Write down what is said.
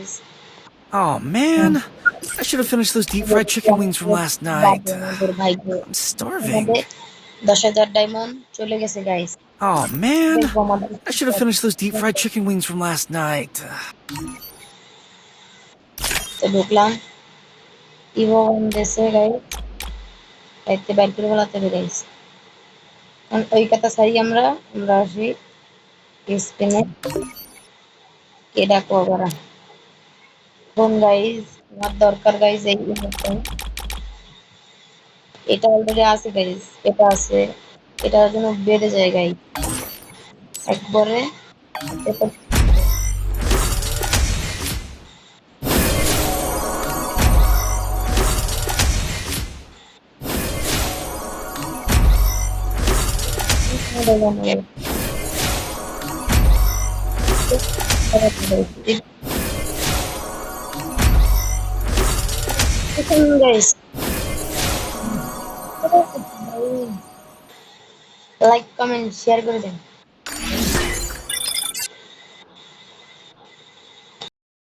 Guys. Oh man, I should have finished those deep fried chicken wings from last night. আমাদের ভাগ্য I'm starving. আমাদের 10,000 diamond চলে গেছে guys. Oh man, দেখবো আমাদের I should have finished those deep fried chicken wings from last night. তো ঢুকলাম Ivo দেশে গাইস, এতে বাইর করে বলাতে হবে গাইস। কারণ ওই কথা ছাড়ি আমরা আসি স্পেনে কে ডাকো আবার ফোন গাইস, আমার দরকার গাইস এই মুহূর্তে। এটা অলরেডি আছে গাইস, এটা আছে, এটার জন্য বেড়ে যায় গাইস একবারে। এটা গাইস লাইক কমেন্ট শেয়ার করে দেন।